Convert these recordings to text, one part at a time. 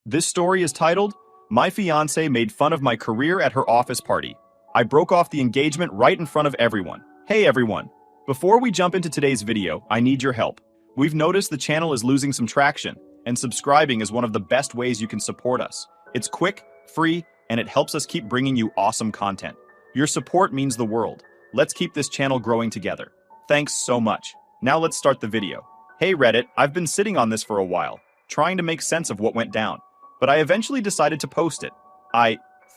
This story is titled, My Fiancé Made Fun of My Career at Her Office Party. I broke off the engagement right in front of everyone. Hey everyone! Before we jump into today's video, I need your help. We've noticed the channel is losing some traction, and subscribing is one of the best ways you can support us. It's quick, free, and it helps us keep bringing you awesome content. Your support means the world. Let's keep this channel growing together. Thanks so much. Now let's start the video. Hey Reddit, I've been sitting on this for a while, trying to make sense of what went down. But I eventually decided to post it.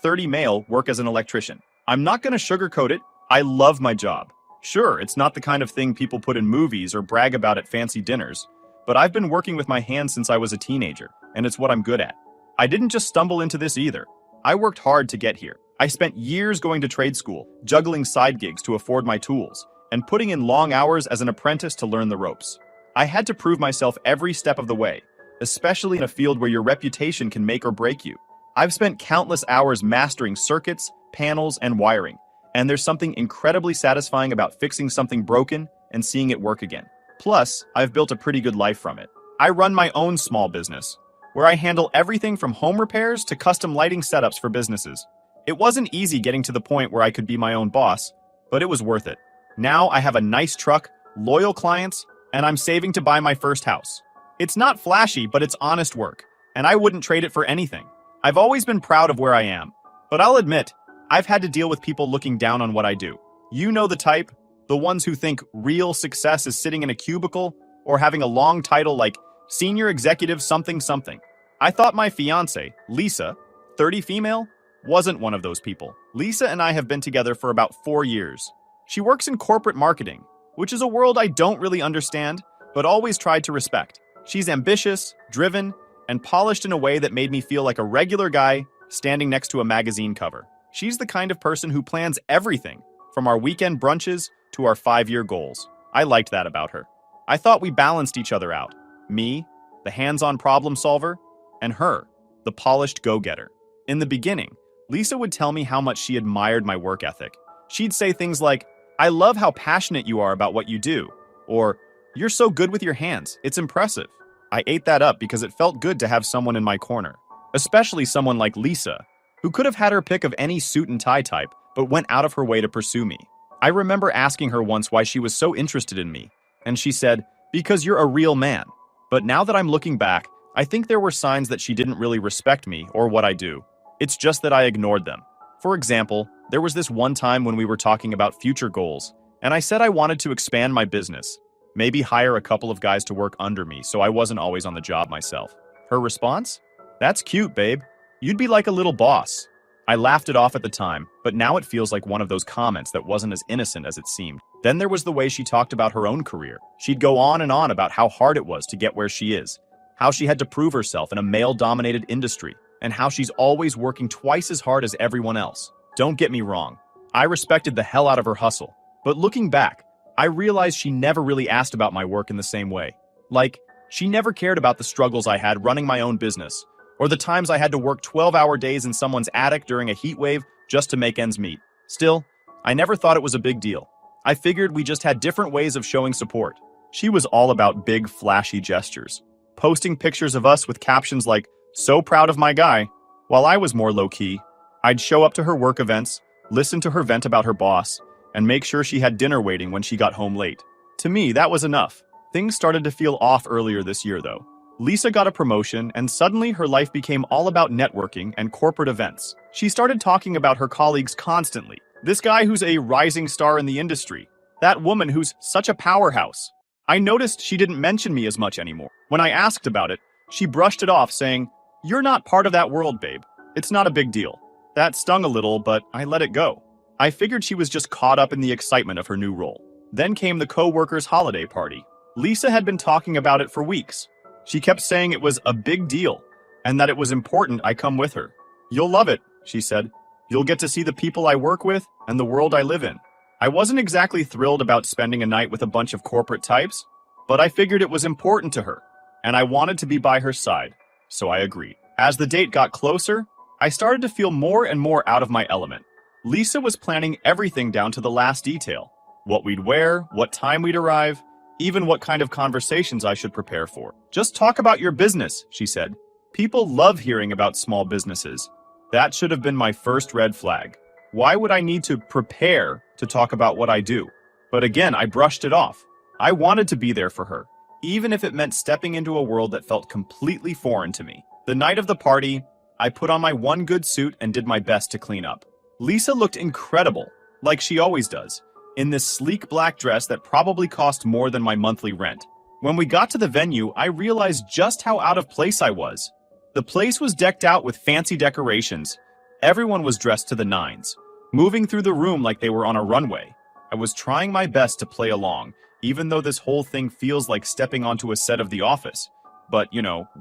30 male, work as an electrician. I'm not gonna sugarcoat it. I love my job. Sure, it's not the kind of thing people put in movies or brag about at fancy dinners, but I've been working with my hands since I was a teenager, and it's what I'm good at. I didn't just stumble into this either. I worked hard to get here. I spent years going to trade school, juggling side gigs to afford my tools, and putting in long hours as an apprentice to learn the ropes. I had to prove myself every step of the way, especially in a field where your reputation can make or break you. I've spent countless hours mastering circuits, panels, and wiring, and there's something incredibly satisfying about fixing something broken and seeing it work again. Plus, I've built a pretty good life from it. I run my own small business, where I handle everything from home repairs to custom lighting setups for businesses. It wasn't easy getting to the point where I could be my own boss, but it was worth it. Now I have a nice truck, loyal clients, and I'm saving to buy my first house. It's not flashy, but it's honest work, and I wouldn't trade it for anything. I've always been proud of where I am, but I'll admit, I've had to deal with people looking down on what I do. You know the type, the ones who think real success is sitting in a cubicle or having a long title like Senior Executive something something. I thought my fiancée, Lisa, 30 female, wasn't one of those people. Lisa and I have been together for about 4 years. She works in corporate marketing, which is a world I don't really understand, but always tried to respect. She's ambitious, driven, and polished in a way that made me feel like a regular guy standing next to a magazine cover. She's the kind of person who plans everything, from our weekend brunches to our 5-year goals. I liked that about her. I thought we balanced each other out. Me, the hands-on problem solver, and her, the polished go-getter. In the beginning, Lisa would tell me how much she admired my work ethic. She'd say things like, "I love how passionate you are about what you do," or "You're so good with your hands, it's impressive." I ate that up because it felt good to have someone in my corner, especially someone like Lisa, who could have had her pick of any suit and tie type, but went out of her way to pursue me. I remember asking her once why she was so interested in me, and she said, "Because you're a real man." But now that I'm looking back, I think there were signs that she didn't really respect me or what I do. It's just that I ignored them. For example, there was this one time when we were talking about future goals, and I said I wanted to expand my business. Maybe hire a couple of guys to work under me so I wasn't always on the job myself. Her response? "That's cute, babe. You'd be like a little boss." I laughed it off at the time, but now it feels like one of those comments that wasn't as innocent as it seemed. Then there was the way she talked about her own career. She'd go on and on about how hard it was to get where she is, how she had to prove herself in a male-dominated industry, and how she's always working twice as hard as everyone else. Don't get me wrong. I respected the hell out of her hustle, but looking back, I realized she never really asked about my work in the same way. Like, she never cared about the struggles I had running my own business, or the times I had to work 12-hour days in someone's attic during a heat wave just to make ends meet. Still, I never thought it was a big deal. I figured we just had different ways of showing support. She was all about big, flashy gestures, posting pictures of us with captions like, "So proud of my guy," while I was more low-key. I'd show up to her work events, listen to her vent about her boss, and make sure she had dinner waiting when she got home late. To me, that was enough. Things started to feel off earlier this year, though. Lisa got a promotion, and suddenly her life became all about networking and corporate events. She started talking about her colleagues constantly. This guy who's a rising star in the industry. That woman who's such a powerhouse. I noticed she didn't mention me as much anymore. When I asked about it, she brushed it off, saying, "You're not part of that world, babe. It's not a big deal." That stung a little, but I let it go. I figured she was just caught up in the excitement of her new role. Then came the co-workers' holiday party. Lisa had been talking about it for weeks. She kept saying it was a big deal, and that it was important I come with her. "You'll love it," she said. "You'll get to see the people I work with and the world I live in." I wasn't exactly thrilled about spending a night with a bunch of corporate types, but I figured it was important to her, and I wanted to be by her side, so I agreed. As the date got closer, I started to feel more and more out of my element. Lisa was planning everything down to the last detail. What we'd wear, what time we'd arrive, even what kind of conversations I should prepare for. "Just talk about your business," she said. People love hearing about small businesses. That should have been my first red flag. Why would I need to prepare to talk about what I do? But again, I brushed it off. I wanted to be there for her, even if it meant stepping into a world that felt completely foreign to me. The night of the party, I put on my one good suit and did my best to clean up. Lisa looked incredible, like she always does, in this sleek black dress that probably cost more than my monthly rent. When we got to the venue, I realized just how out of place I was. The place was decked out with fancy decorations. Everyone was dressed to the nines, moving through the room like they were on a runway. I was trying my best to play along, even though this whole thing feels like stepping onto a set of The Office. But,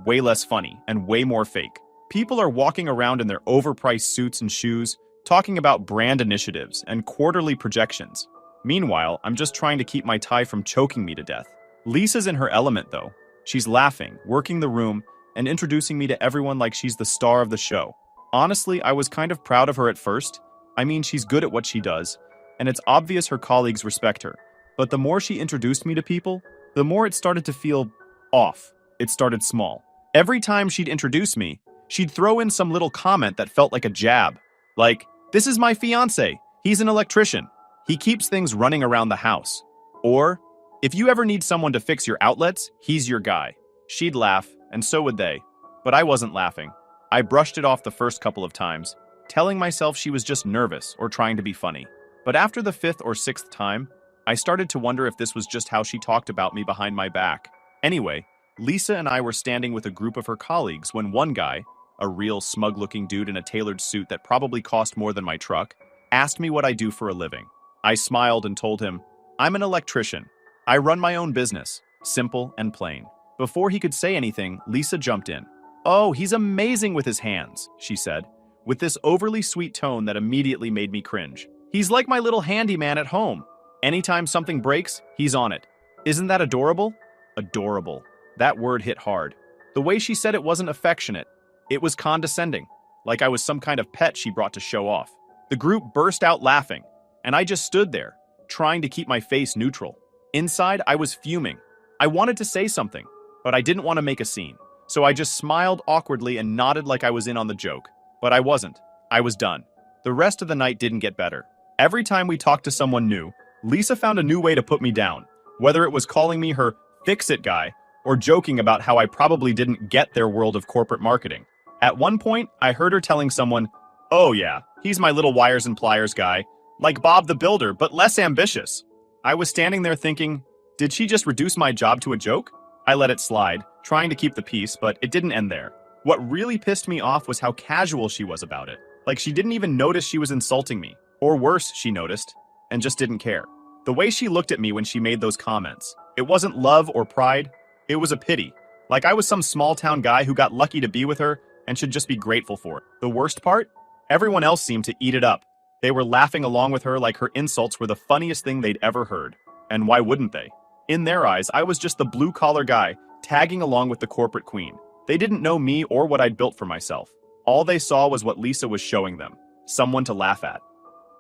way less funny and way more fake. People are walking around in their overpriced suits and shoes, talking about brand initiatives and quarterly projections. Meanwhile, I'm just trying to keep my tie from choking me to death. Lisa's in her element, though. She's laughing, working the room, and introducing me to everyone like she's the star of the show. Honestly, I was kind of proud of her at first. I mean, she's good at what she does, and it's obvious her colleagues respect her. But the more she introduced me to people, the more it started to feel off. It started small. Every time she'd introduce me, she'd throw in some little comment that felt like a jab. Like, "This is my fiancé. He's an electrician. He keeps things running around the house." Or, "If you ever need someone to fix your outlets, he's your guy." She'd laugh, and so would they. But I wasn't laughing. I brushed it off the first couple of times, telling myself she was just nervous or trying to be funny. But after the fifth or sixth time, I started to wonder if this was just how she talked about me behind my back. Anyway, Lisa and I were standing with a group of her colleagues when one guy, a real smug-looking dude in a tailored suit that probably cost more than my truck, asked me what I do for a living. I smiled and told him, "I'm an electrician. I run my own business. Simple and plain." Before he could say anything, Lisa jumped in. "Oh, he's amazing with his hands," she said, with this overly sweet tone that immediately made me cringe. "He's like my little handyman at home. Anytime something breaks, he's on it. Isn't that adorable?" Adorable. That word hit hard. The way she said it wasn't affectionate. It was condescending, like I was some kind of pet she brought to show off. The group burst out laughing, and I just stood there, trying to keep my face neutral. Inside, I was fuming. I wanted to say something, but I didn't want to make a scene. So I just smiled awkwardly and nodded like I was in on the joke. But I wasn't. I was done. The rest of the night didn't get better. Every time we talked to someone new, Lisa found a new way to put me down, whether it was calling me her fix-it guy or joking about how I probably didn't get their world of corporate marketing. At one point, I heard her telling someone, "Oh yeah, he's my little wires and pliers guy, like Bob the Builder, but less ambitious." I was standing there thinking, did she just reduce my job to a joke? I let it slide, trying to keep the peace, but it didn't end there. What really pissed me off was how casual she was about it. Like she didn't even notice she was insulting me. Or worse, she noticed, and just didn't care. The way she looked at me when she made those comments, it wasn't love or pride, it was a pity. Like I was some small-town guy who got lucky to be with her and should just be grateful for it. The worst part? Everyone else seemed to eat it up. They were laughing along with her like her insults were the funniest thing they'd ever heard. And why wouldn't they? In their eyes, I was just the blue-collar guy tagging along with the corporate queen. They didn't know me or what I'd built for myself. All they saw was what Lisa was showing them, someone to laugh at.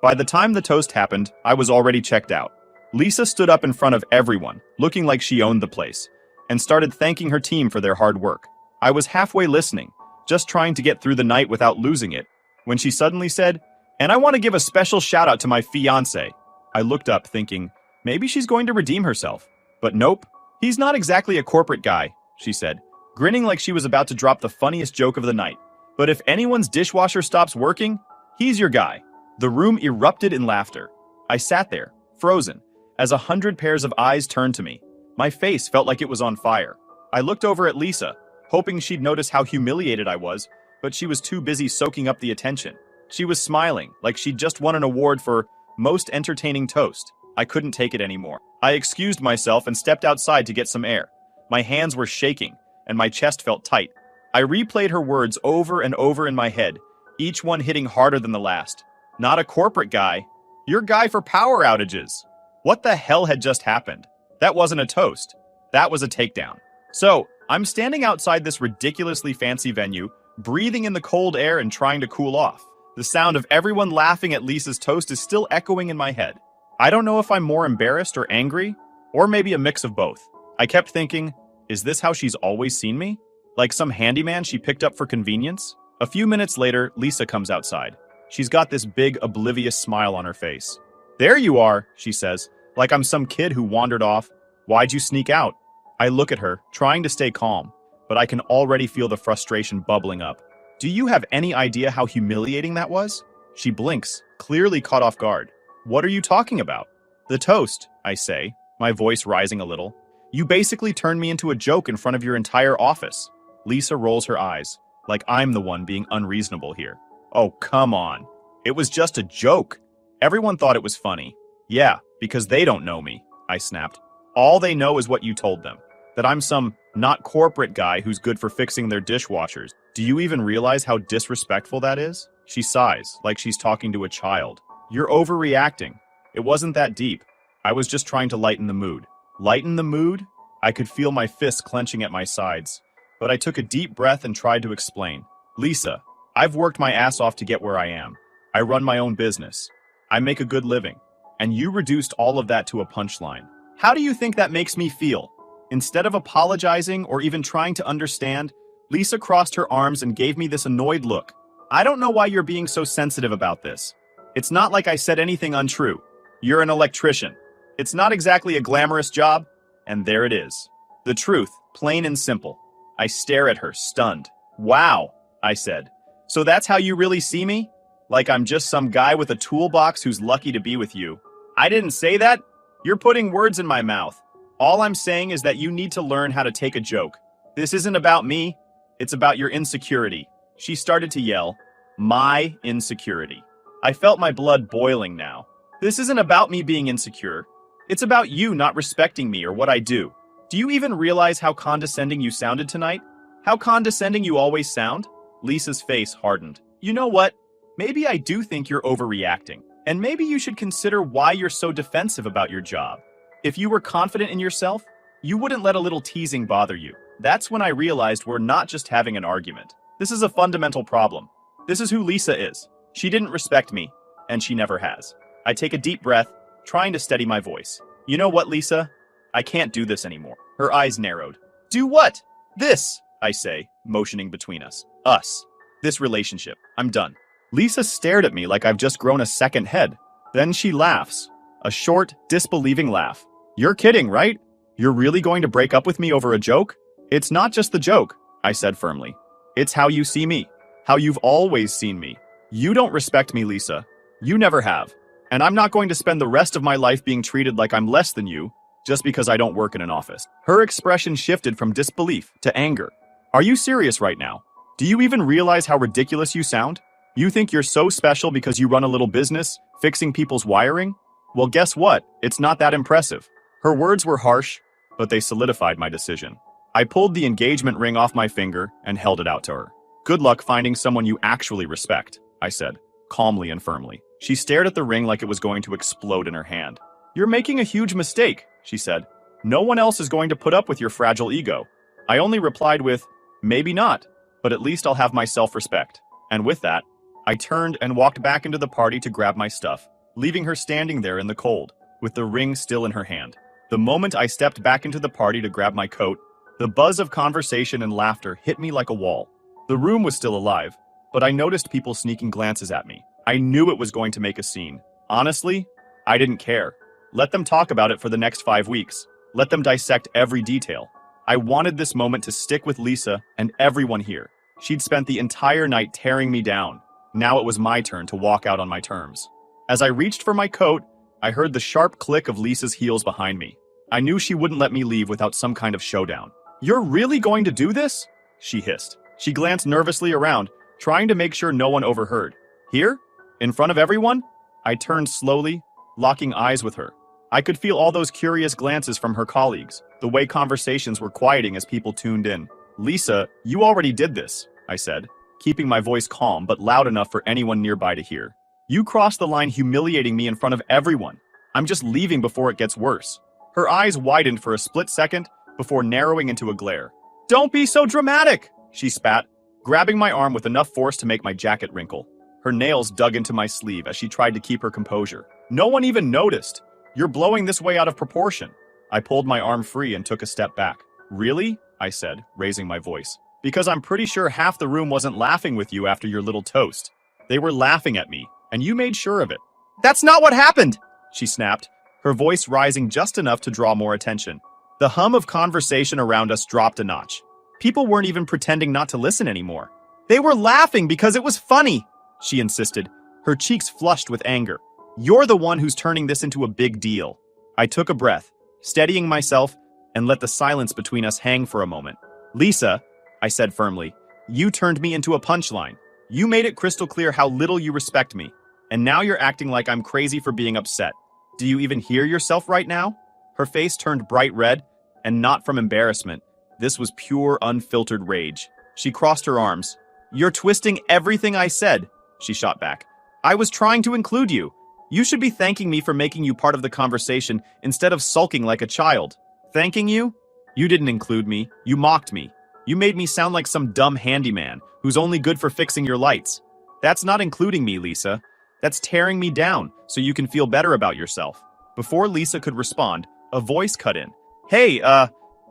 By the time the toast happened, I was already checked out. Lisa stood up in front of everyone, looking like she owned the place, and started thanking her team for their hard work. I was halfway listening, just trying to get through the night without losing it, when she suddenly said, "And I want to give a special shout out to my fiancé." I looked up thinking, maybe she's going to redeem herself. But nope, he's not exactly a corporate guy, she said, grinning like she was about to drop the funniest joke of the night. But if anyone's dishwasher stops working, he's your guy. The room erupted in laughter. I sat there, frozen, as 100 pairs of eyes turned to me. My face felt like it was on fire. I looked over at Lisa, hoping she'd notice how humiliated I was, but she was too busy soaking up the attention. She was smiling, like she'd just won an award for Most Entertaining Toast. I couldn't take it anymore. I excused myself and stepped outside to get some air. My hands were shaking, and my chest felt tight. I replayed her words over and over in my head, each one hitting harder than the last. Not a corporate guy. Your guy for power outages. What the hell had just happened? That wasn't a toast. That was a takedown. So, I'm standing outside this ridiculously fancy venue, breathing in the cold air and trying to cool off. The sound of everyone laughing at Lisa's toast is still echoing in my head. I don't know if I'm more embarrassed or angry, or maybe a mix of both. I kept thinking, is this how she's always seen me? Like some handyman she picked up for convenience? A few minutes later, Lisa comes outside. She's got this big, oblivious smile on her face. "There you are," she says, like I'm some kid who wandered off. "Why'd you sneak out?" I look at her, trying to stay calm, but I can already feel the frustration bubbling up. "Do you have any idea how humiliating that was?" She blinks, clearly caught off guard. "What are you talking about?" "The toast," I say, my voice rising a little. "You basically turned me into a joke in front of your entire office." Lisa rolls her eyes, like I'm the one being unreasonable here. "Oh, come on. It was just a joke. Everyone thought it was funny." "Yeah, because they don't know me," I snapped. "All they know is what you told them. That I'm some not corporate guy who's good for fixing their dishwashers. Do you even realize how disrespectful that is?" She sighs, like she's talking to a child. "You're overreacting. It wasn't that deep. I was just trying to lighten the mood." Lighten the mood? I could feel my fists clenching at my sides. But I took a deep breath and tried to explain. "Lisa, I've worked my ass off to get where I am. I run my own business. I make a good living. And you reduced all of that to a punchline. How do you think that makes me feel?" Instead of apologizing or even trying to understand, Lisa crossed her arms and gave me this annoyed look. "I don't know why you're being so sensitive about this. It's not like I said anything untrue. You're an electrician. It's not exactly a glamorous job." And there it is. The truth, plain and simple. I stare at her, stunned. "Wow," I said. "So that's how you really see me? Like I'm just some guy with a toolbox who's lucky to be with you." "I didn't say that. You're putting words in my mouth. All I'm saying is that you need to learn how to take a joke. This isn't about me. It's about your insecurity." She started to yell, "My insecurity." I felt my blood boiling now. "This isn't about me being insecure. It's about you not respecting me or what I do. Do you even realize how condescending you sounded tonight? How condescending you always sound?" Lisa's face hardened. "You know what? Maybe I do think you're overreacting. And maybe you should consider why you're so defensive about your job. If you were confident in yourself, you wouldn't let a little teasing bother you." That's when I realized we're not just having an argument. This is a fundamental problem. This is who Lisa is. She didn't respect me, and she never has. I take a deep breath, trying to steady my voice. "You know what, Lisa? I can't do this anymore." Her eyes narrowed. "Do what?" "This," I say, motioning between us. "Us. This relationship. I'm done." Lisa stared at me like I've just grown a second head. Then she laughs. A short, disbelieving laugh. "You're kidding, right? You're really going to break up with me over a joke?" "It's not just the joke," I said firmly. "It's how you see me. How you've always seen me. You don't respect me, Lisa. You never have. And I'm not going to spend the rest of my life being treated like I'm less than you just because I don't work in an office." Her expression shifted from disbelief to anger. "Are you serious right now? Do you even realize how ridiculous you sound? You think you're so special because you run a little business, fixing people's wiring? Well, guess what? It's not that impressive." Her words were harsh, but they solidified my decision. I pulled the engagement ring off my finger and held it out to her. "Good luck finding someone you actually respect," I said, calmly and firmly. She stared at the ring like it was going to explode in her hand. "You're making a huge mistake," she said. "No one else is going to put up with your fragile ego." I only replied with, "Maybe not, but at least I'll have my self-respect." And with that, I turned and walked back into the party to grab my stuff, leaving her standing there in the cold, with the ring still in her hand. The moment I stepped back into the party to grab my coat, the buzz of conversation and laughter hit me like a wall. The room was still alive, but I noticed people sneaking glances at me. I knew it was going to make a scene. Honestly, I didn't care. Let them talk about it for the next 5 weeks. Let them dissect every detail. I wanted this moment to stick with Lisa and everyone here. She'd spent the entire night tearing me down. Now it was my turn to walk out on my terms. As I reached for my coat, I heard the sharp click of Lisa's heels behind me. I knew she wouldn't let me leave without some kind of showdown. "You're really going to do this?" she hissed. She glanced nervously around, trying to make sure no one overheard. "Here? In front of everyone?" I turned slowly, locking eyes with her. I could feel all those curious glances from her colleagues, the way conversations were quieting as people tuned in. "Lisa, you already did this," I said, keeping my voice calm but loud enough for anyone nearby to hear. "You crossed the line humiliating me in front of everyone. I'm just leaving before it gets worse." Her eyes widened for a split second before narrowing into a glare. "Don't be so dramatic," she spat, grabbing my arm with enough force to make my jacket wrinkle. Her nails dug into my sleeve as she tried to keep her composure. "No one even noticed. You're blowing this way out of proportion." I pulled my arm free and took a step back. "Really?" I said, raising my voice. Because I'm pretty sure half the room wasn't laughing with you after your little toast. They were laughing at me, and you made sure of it. That's not what happened, she snapped, her voice rising just enough to draw more attention. The hum of conversation around us dropped a notch. People weren't even pretending not to listen anymore. They were laughing because it was funny, she insisted, her cheeks flushed with anger. You're the one who's turning this into a big deal. I took a breath, steadying myself, and let the silence between us hang for a moment. Lisa, I said firmly, you turned me into a punchline. You made it crystal clear how little you respect me, and now you're acting like I'm crazy for being upset. Do you even hear yourself right now? Her face turned bright red, and not from embarrassment. This was pure, unfiltered rage. She crossed her arms. You're twisting everything I said, she shot back. I was trying to include you. You should be thanking me for making you part of the conversation instead of sulking like a child. Thanking you? You didn't include me. You mocked me. You made me sound like some dumb handyman who's only good for fixing your lights. That's not including me, Lisa. That's tearing me down so you can feel better about yourself. Before Lisa could respond, a voice cut in. Hey,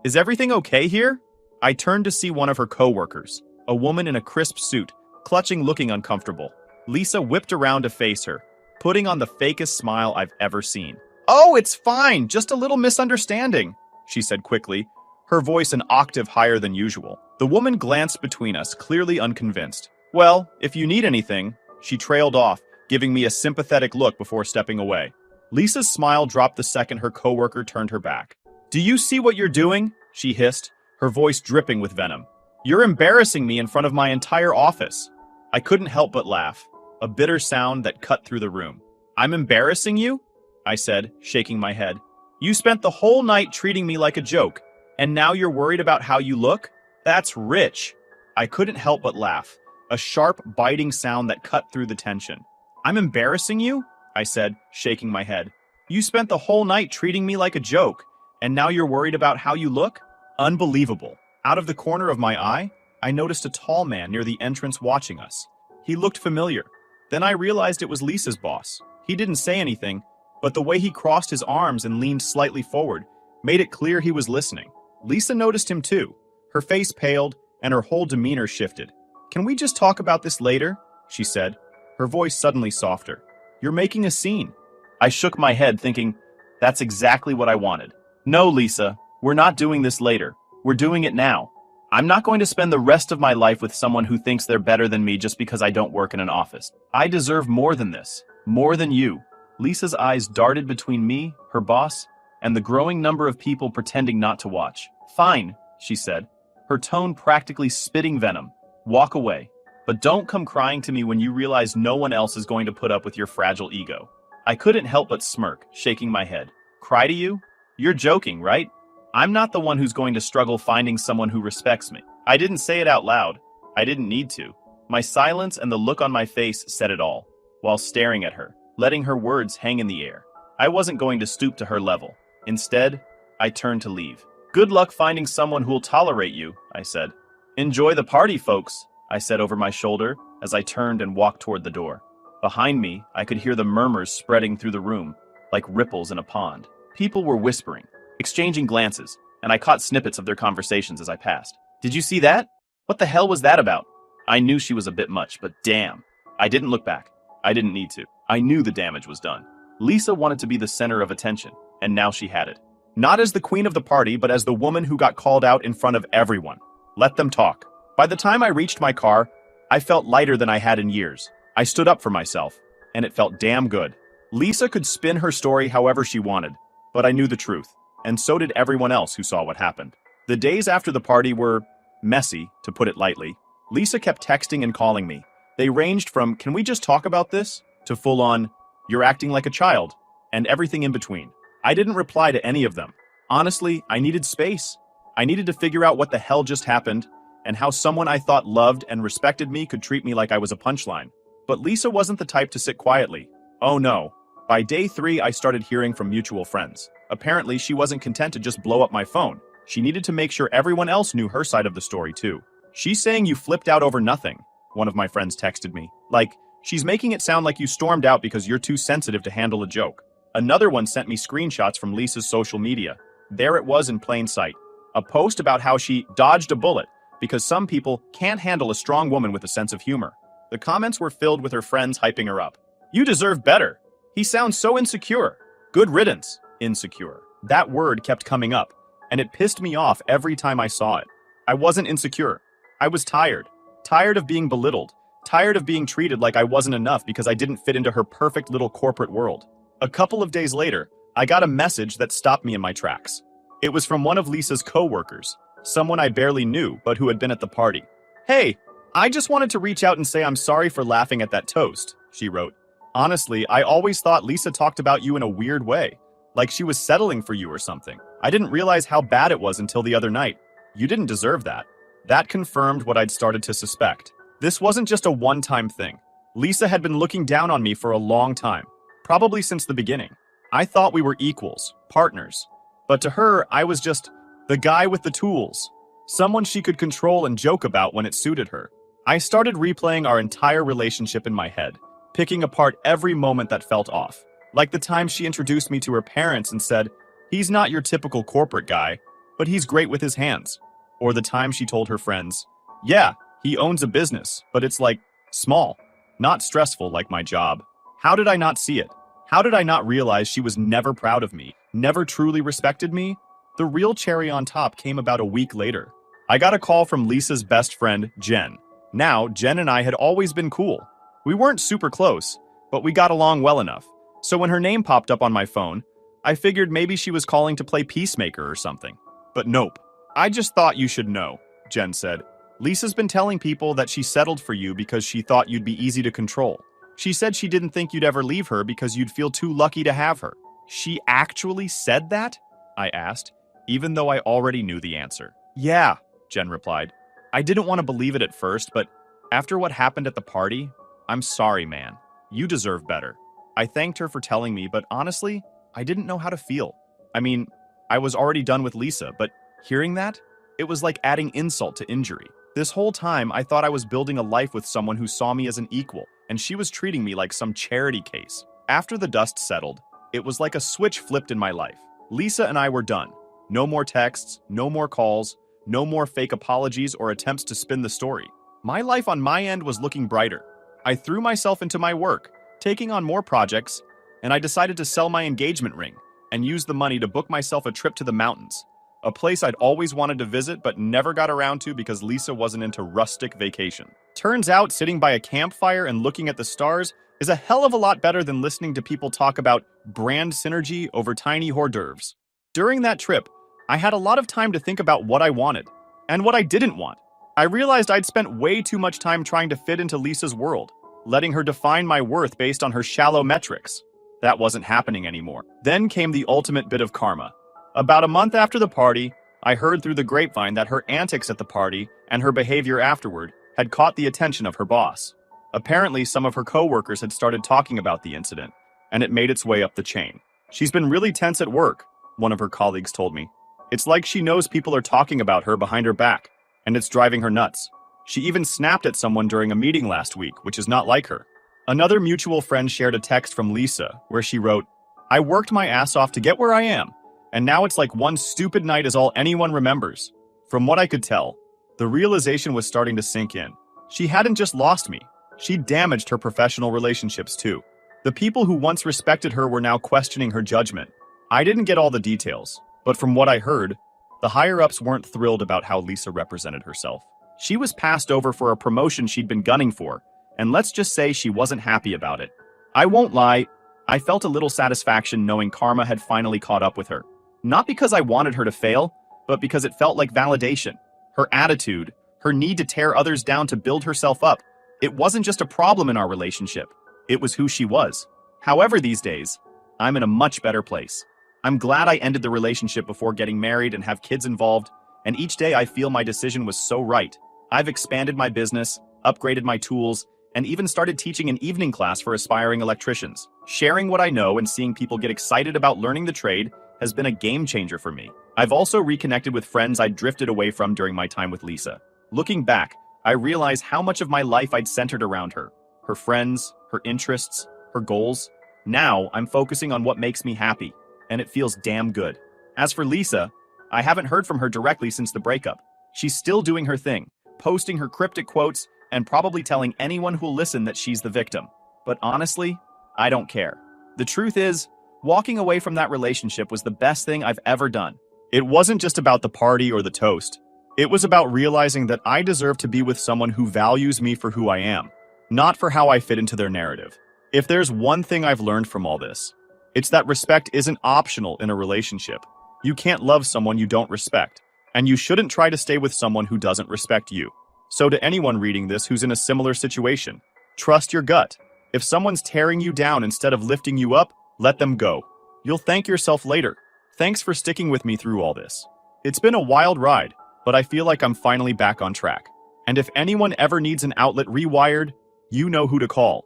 is everything okay here? I turned to see one of her co-workers, a woman in a crisp suit, clutching, looking uncomfortable. Lisa whipped around to face her, putting on the fakest smile I've ever seen. Oh, it's fine, just a little misunderstanding, she said quickly, her voice an octave higher than usual. The woman glanced between us, clearly unconvinced. Well, if you need anything, she trailed off, giving me a sympathetic look before stepping away. Lisa's smile dropped the second her coworker turned her back. Do you see what you're doing? She hissed, her voice dripping with venom. You're embarrassing me in front of my entire office. I couldn't help but laugh, a bitter sound that cut through the room. I'm embarrassing you? I said, shaking my head. You spent the whole night treating me like a joke, and now you're worried about how you look? That's rich. I couldn't help but laugh, a sharp, biting sound that cut through the tension. I'm embarrassing you? I said, shaking my head. You spent the whole night treating me like a joke, and now you're worried about how you look? Unbelievable. Out of the corner of my eye, I noticed a tall man near the entrance watching us. He looked familiar. Then I realized it was Lisa's boss. He didn't say anything, but the way he crossed his arms and leaned slightly forward made it clear he was listening. Lisa noticed him too. Her face paled, and her whole demeanor shifted. Can we just talk about this later? She said, her voice suddenly softer. You're making a scene. I shook my head, thinking, that's exactly what I wanted. No, Lisa, we're not doing this later. We're doing it now. I'm not going to spend the rest of my life with someone who thinks they're better than me just because I don't work in an office. I deserve more than this. More than you. Lisa's eyes darted between me, her boss, and the growing number of people pretending not to watch. Fine, she said, her tone practically spitting venom. Walk away. But don't come crying to me when you realize no one else is going to put up with your fragile ego. I couldn't help but smirk, shaking my head. Cry to you? You're joking, right? I'm not the one who's going to struggle finding someone who respects me. I didn't say it out loud. I didn't need to. My silence and the look on my face said it all, while staring at her, letting her words hang in the air. I wasn't going to stoop to her level. Instead, I turned to leave. Good luck finding someone who'll tolerate you, I said. Enjoy the party, folks, I said over my shoulder as I turned and walked toward the door. Behind me, I could hear the murmurs spreading through the room, like ripples in a pond. People were whispering, exchanging glances, and I caught snippets of their conversations as I passed. Did you see that? What the hell was that about? I knew she was a bit much, but damn. I didn't look back. I didn't need to. I knew the damage was done. Lisa wanted to be the center of attention, and now she had it. Not as the queen of the party, but as the woman who got called out in front of everyone. Let them talk. By the time I reached my car, I felt lighter than I had in years. I stood up for myself, and it felt damn good. Lisa could spin her story however she wanted, but I knew the truth, and so did everyone else who saw what happened. The days after the party were messy, to put it lightly. Lisa kept texting and calling me. They ranged from, can we just talk about this? To full-on, you're acting like a child, and everything in between. I didn't reply to any of them. Honestly, I needed space. I needed to figure out what the hell just happened, and how someone I thought loved and respected me could treat me like I was a punchline. But Lisa wasn't the type to sit quietly. Oh no. By day 3, I started hearing from mutual friends. Apparently, she wasn't content to just blow up my phone. She needed to make sure everyone else knew her side of the story too. She's saying you flipped out over nothing, one of my friends texted me. Like, she's making it sound like you stormed out because you're too sensitive to handle a joke. Another one sent me screenshots from Lisa's social media. There it was in plain sight. A post about how she dodged a bullet because some people can't handle a strong woman with a sense of humor. The comments were filled with her friends hyping her up. You deserve better. He sounds so insecure. Good riddance. Insecure. That word kept coming up, and it pissed me off every time I saw it. I wasn't insecure. I was tired. Tired of being belittled. Tired of being treated like I wasn't enough because I didn't fit into her perfect little corporate world. A couple of days later, I got a message that stopped me in my tracks. It was from one of Lisa's co-workers, someone I barely knew but who had been at the party. Hey, I just wanted to reach out and say I'm sorry for laughing at that toast, she wrote. Honestly, I always thought Lisa talked about you in a weird way, like she was settling for you or something. I didn't realize how bad it was until the other night. You didn't deserve that. That confirmed what I'd started to suspect. This wasn't just a one-time thing. Lisa had been looking down on me for a long time, probably since the beginning. I thought we were equals, partners. But to her, I was just the guy with the tools, someone she could control and joke about when it suited her. I started replaying our entire relationship in my head, picking apart every moment that felt off. Like the time she introduced me to her parents and said, he's not your typical corporate guy, but he's great with his hands. Or the time she told her friends, yeah, he owns a business, but it's like, small, not stressful like my job. How did I not see it? How did I not realize she was never proud of me, never truly respected me? The real cherry on top came about a week later. I got a call from Lisa's best friend, Jen. Now, Jen and I had always been cool. We weren't super close, but we got along well enough. So when her name popped up on my phone, I figured maybe she was calling to play peacemaker or something. But nope. I just thought you should know, Jen said. Lisa's been telling people that she settled for you because she thought you'd be easy to control. She said she didn't think you'd ever leave her because you'd feel too lucky to have her. She actually said that? I asked, even though I already knew the answer. Yeah, Jen replied. I didn't want to believe it at first, but after what happened at the party, I'm sorry, man. You deserve better. I thanked her for telling me, but honestly, I didn't know how to feel. I mean, I was already done with Lisa, but hearing that, it was like adding insult to injury. This whole time, I thought I was building a life with someone who saw me as an equal, and she was treating me like some charity case. After the dust settled, it was like a switch flipped in my life. Lisa and I were done. No more texts, no more calls, no more fake apologies or attempts to spin the story. My life on my end was looking brighter. I threw myself into my work, taking on more projects, and I decided to sell my engagement ring and use the money to book myself a trip to the mountains, a place I'd always wanted to visit but never got around to because Lisa wasn't into rustic vacation. Turns out sitting by a campfire and looking at the stars is a hell of a lot better than listening to people talk about brand synergy over tiny hors d'oeuvres. During that trip, I had a lot of time to think about what I wanted and what I didn't want. I realized I'd spent way too much time trying to fit into Lisa's world, letting her define my worth based on her shallow metrics. That wasn't happening anymore. Then came the ultimate bit of karma. About a month after the party, I heard through the grapevine that her antics at the party and her behavior afterward had caught the attention of her boss. Apparently, some of her coworkers had started talking about the incident, and it made its way up the chain. She's been really tense at work, one of her colleagues told me. It's like she knows people are talking about her behind her back, and it's driving her nuts. She even snapped at someone during a meeting last week, which is not like her. Another mutual friend shared a text from Lisa, where she wrote, I worked my ass off to get where I am, and now it's like one stupid night is all anyone remembers. From what I could tell, the realization was starting to sink in. She hadn't just lost me, she'd damaged her professional relationships too. The people who once respected her were now questioning her judgment. I didn't get all the details, but from what I heard, the higher-ups weren't thrilled about how Lisa represented herself. She was passed over for a promotion she'd been gunning for, and let's just say she wasn't happy about it. I won't lie, I felt a little satisfaction knowing karma had finally caught up with her. Not because I wanted her to fail, but because it felt like validation. Her attitude, her need to tear others down to build herself up, it wasn't just a problem in our relationship. It was who she was. However, these days, I'm in a much better place. I'm glad I ended the relationship before getting married and have kids involved, and each day I feel my decision was so right. I've expanded my business, upgraded my tools, and even started teaching an evening class for aspiring electricians. Sharing what I know and seeing people get excited about learning the trade has been a game changer for me. I've also reconnected with friends I'd drifted away from during my time with Lisa. Looking back, I realize how much of my life I'd centered around her friends, her interests, her goals. Now I'm focusing on what makes me happy, and it feels damn good. As for Lisa, I haven't heard from her directly since the breakup. She's still doing her thing, posting her cryptic quotes, and probably telling anyone who'll listen that she's the victim. But honestly, I don't care. The truth is, walking away from that relationship was the best thing I've ever done. It wasn't just about the party or the toast. It was about realizing that I deserve to be with someone who values me for who I am, not for how I fit into their narrative. If there's one thing I've learned from all this, it's that respect isn't optional in a relationship. You can't love someone you don't respect, and you shouldn't try to stay with someone who doesn't respect you. So to anyone reading this who's in a similar situation, trust your gut. If someone's tearing you down instead of lifting you up, let them go. You'll thank yourself later. Thanks for sticking with me through all this. It's been a wild ride, but I feel like I'm finally back on track. And if anyone ever needs an outlet rewired, you know who to call.